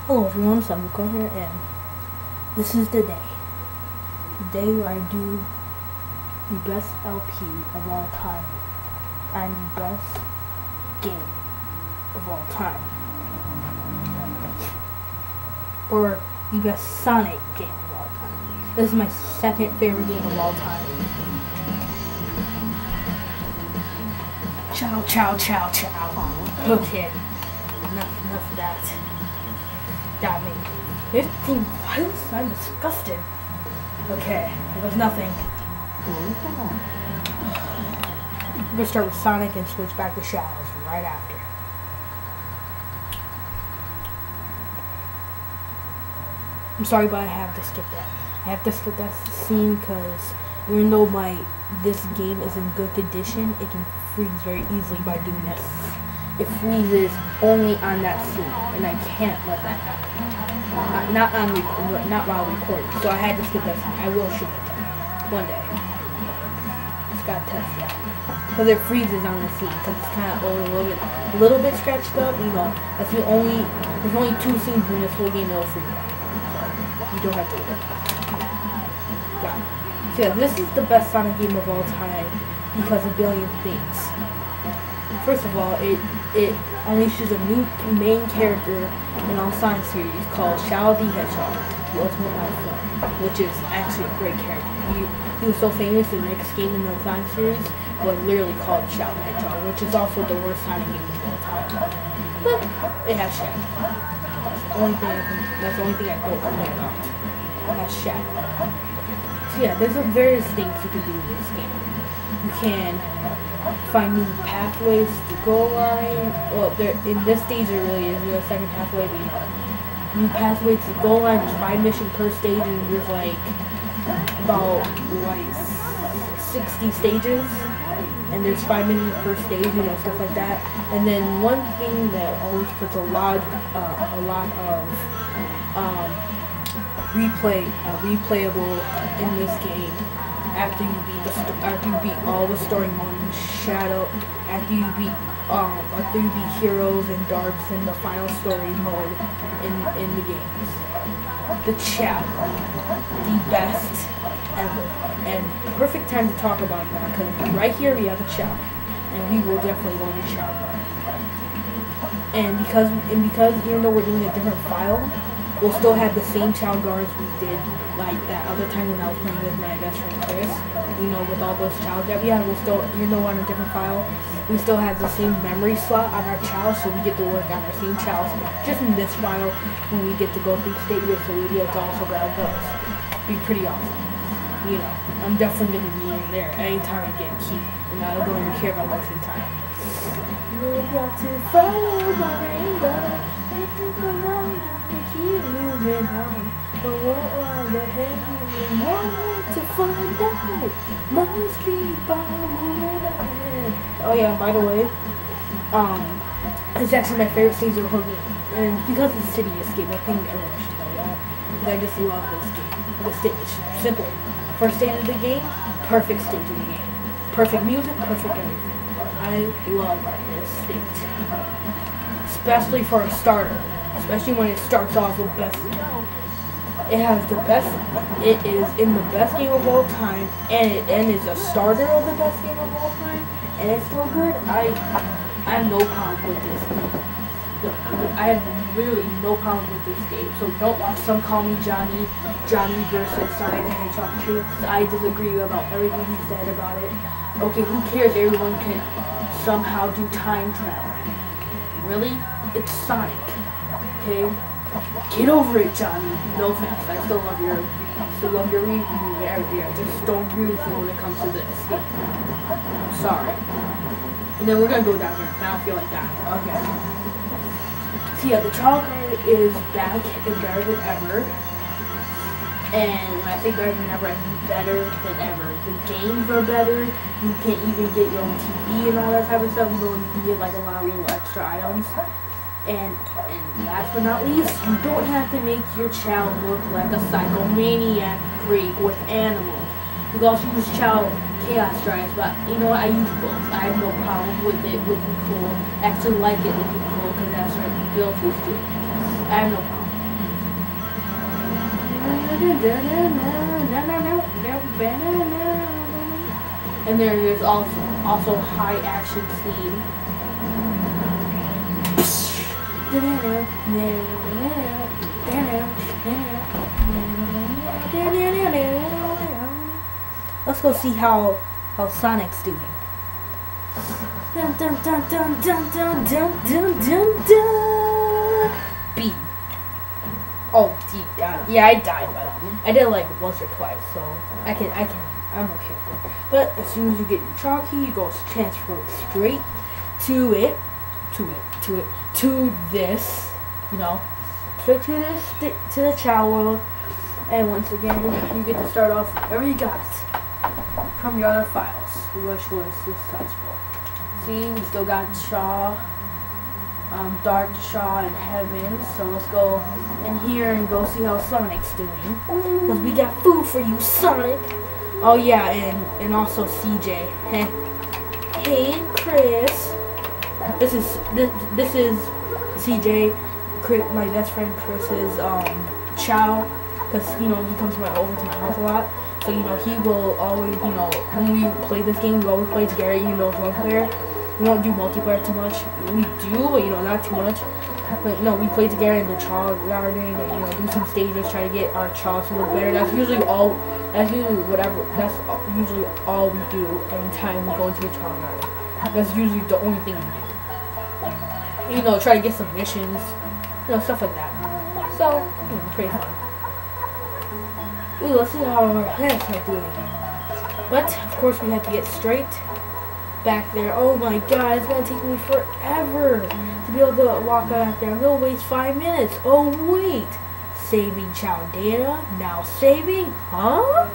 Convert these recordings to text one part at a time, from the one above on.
Hello everyone, Samuko here, and this is the day. The day where I do the best LP of all time and the best game of all time. Or the best Sonic game of all time. This is my second favorite game of all time. Chow, chow, chow, chow. Okay, enough of that. Got me. 15 violence? I'm disgusted. Okay, it was nothing. We're gonna start with Sonic and switch back to Shadows right after. I'm sorry, but I have to skip that. I have to skip that scene because even though this game is in good condition, it can freeze very easily by doing this. It freezes only on that scene, and I can't let that happen. Not while recording. So I had to skip that scene. I will shoot it one day. Just gotta test that because it freezes on the scene because it's kind of a little bit scratched up. You know, there's only 2 scenes in this whole game that'll freeze. So you don't have to worry. Got it. So yeah, this is the best Sonic game of all time because of a billion things. First of all, it unleashes a new main character in all Sonic series called Shadow the Hedgehog, the ultimate alpha, which is actually a great character. He was so famous the next game in the Sonic series was literally called Shadow the Hedgehog, which is also the worst Sonic game of all time. But it has Shadow. That's the only thing I don't complain about. It has Shadow. So yeah, there's various things you can do in this game. You can find new pathways to go line. Well, in this stage there really is a second pathway, but you know, new pathways to go line. There's 5 missions per stage, and there's about 60 stages, and there's 5 missions per stage, you know, stuff like that. And then one thing that always puts a lot of replayable in this game. After you beat all the story mode in Shadow, after you beat Heroes and Darks in the final story mode in the games. The Chow, the best ever, and perfect time to talk about that because right here we have a Chow, and we will definitely go to Chow. And because even though we're doing a different file, we'll still have the same Chow guards we did like that other time when I was playing with my best friend Chris. You know, with all those Chows that we have, we'll still, even though we're on a different file, we still have the same memory slot on our Chows, so we get to work on our same Chows just in this file when we get to go through stages, so we'll be able to also grab those. Be pretty awesome. You know, I'm definitely going to be in there anytime I get a key, and I don't even care about wasting time. You got to follow my rainbow. Keep moving on, but what are the heck you want to find out? Must keep on moving ahead. Oh yeah, by the way, it's actually my favorite stage of the whole game, and because it's City Escape, I think everyone should know that. Because I just love this game. The stage, simple. First stage of the game, perfect stage of the game. Perfect music, perfect everything. I love this stage, especially for a starter. Especially when it starts off with best. It has the best. It is in the best game of all time, and it's a starter of the best game of all time, and it's still good. I have no problem with this game. I have really no problem with this game. So don't watch some call me Johnny versus Sonic the Hedgehog 2. I disagree about everything he said about it. Okay, who cares? Everyone can somehow do time travel. Really? It's Sonic. Okay? Get over it, Johnny. No offense. I still love your review there. I just don't agree with you when it comes to this. I'm sorry. And then we're gonna go down here because I don't feel like that. Okay. So yeah, the Chow Guard is back and better than ever. And when I say better than ever, I mean better than ever. The games are better. You can even get your own TV and all that type of stuff. You know, you can get like a lot of little extra items. And last but not least, you don't have to make your Chow look like a psychomaniac freak with animals. You can also use Chow Chaos Drives, but you know what, I use both. I have no problem with it looking cool. I actually like it looking cool because it has certain abilities to it. I have no problem. And there's also high action scene. Let's go see how Sonic's doing. Dun dun dun dun dun dun dun dun dun dun. B. Oh, D. Yeah, I died, but I did it like once or twice, so I'm okay with it. But as soon as you get your chalk key, you go transfer straight to this, you know, straight to this, to the child world, and once again, you get to start off wherever you got from your other files, which was successful. See, we still got Shaw, Dark Shaw and Heaven, so let's go in here and go see how Sonic's doing, because we got food for you, Sonic. Oh yeah, and also CJ. Hey Chris, this is CJ, my best friend Chris's child, because you know he comes over to my house a lot. So you know he will always, you know, when we play this game, we always play together. You know, it's one player. We don't do multiplayer too much. We do, but you know, not too much. But you know, we play together in the child garden and you know, do some stages, try to get our childs to look better. That's usually all. That's usually usually all we do anytime we go into the child garden. That's usually the only thing we do. You know, try to get some missions, you know, stuff like that. So, you know, pretty fun. Ooh, let's see how our hands are doing. But of course, we have to get straight back there. Oh my god, it's gonna take me forever to be able to walk back there. I'm gonna waste 5 minutes. Oh wait, saving child data, now saving? Huh?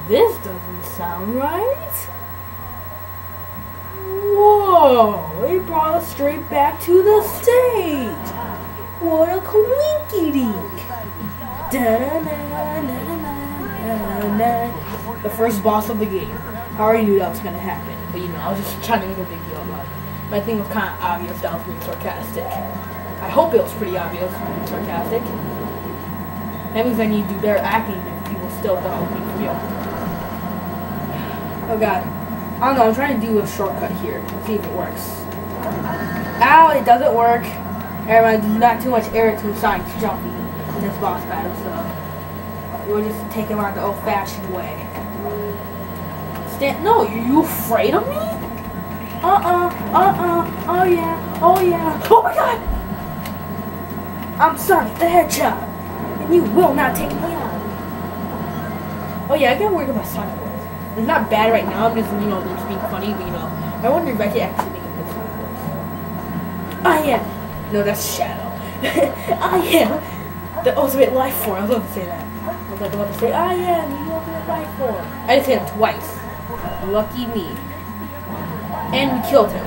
This doesn't sound right. Whoa, it brought us straight back to the stage. What a coinky-dink. The first boss of the game. I already knew that was gonna happen, but you know, I was just trying to make a big deal about it. But I think it was kind of obvious that I was being sarcastic. I hope it was pretty obvious being sarcastic. That means I need to do better acting if people still thought I was being real. Oh god. I don't know, I'm trying to do a shortcut here. See if it works. Ow, it doesn't work. Everyone, there's not too much air to Sonic's jumping in this boss battle, so we'll just take him out the old-fashioned way. No, you afraid of me? Oh yeah, oh my god! I'm Sonic the Hedgehog, and you will not take me out. Oh yeah, I gotta work on my Sonic voice. It's not bad right now, I'm just, you know, just being funny, but you know, I wonder if I could actually make a good Sonic voice. I am. No, that's Shadow. I am the ultimate life form. I was about to say that. I was about to say, I am the ultimate life form. I just said it twice. Lucky me. And we killed him.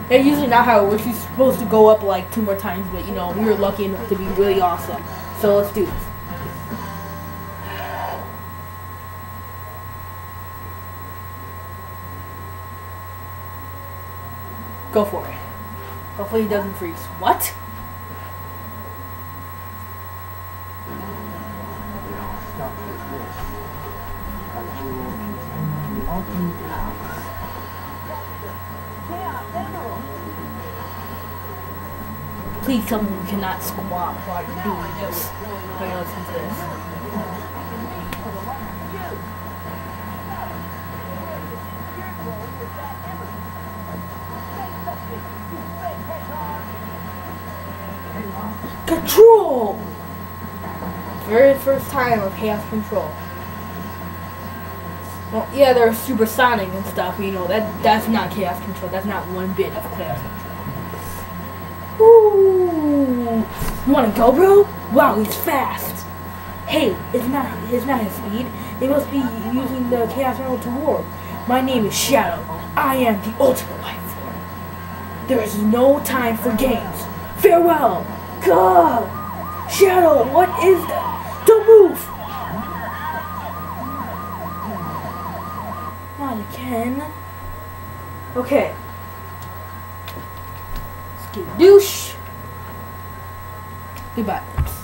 That's usually not how it works. He's supposed to go up like 2 more times, but you know, we were lucky enough to be really awesome. So let's do this. Go for it. Hopefully he doesn't freeze. What? Please tell me you cannot squat while you're doing this. While you're listening to this. Control! Very first time of Chaos Control. Well, yeah, they're supersonic and stuff, but you know, that's not Chaos Control. That's not one bit of Chaos Control. Ooh. You wanna go, bro? Wow, he's fast. Hey, it's not his speed. They must be using the Chaos Emerald to warp. My name is Shadow. I am the ultimate life form. There is no time for games. Farewell. God! Shadow, what is that? Don't move! Not again. Okay. Skidoosh. Goodbye.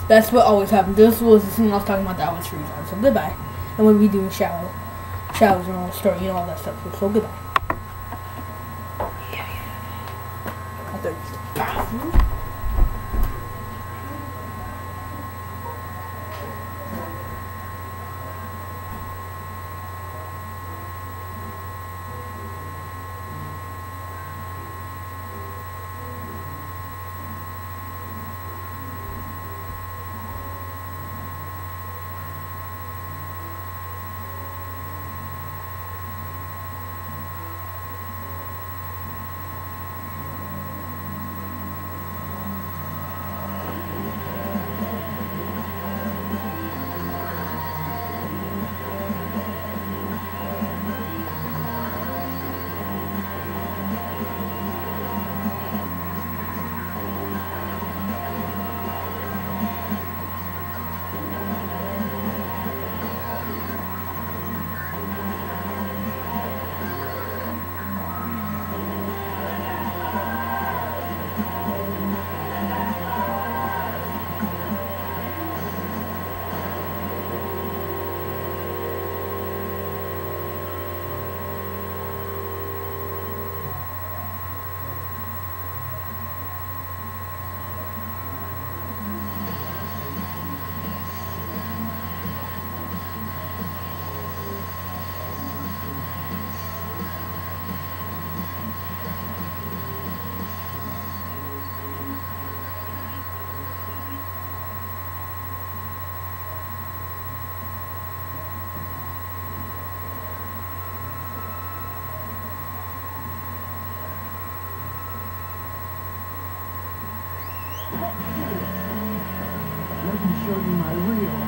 That's what always happens. This was the scene I was talking about that I was freezing. So goodbye. And when we do showers and all the story, all that stuff. So goodbye. Yeah. I thought it was the bathroom. Let me show you my real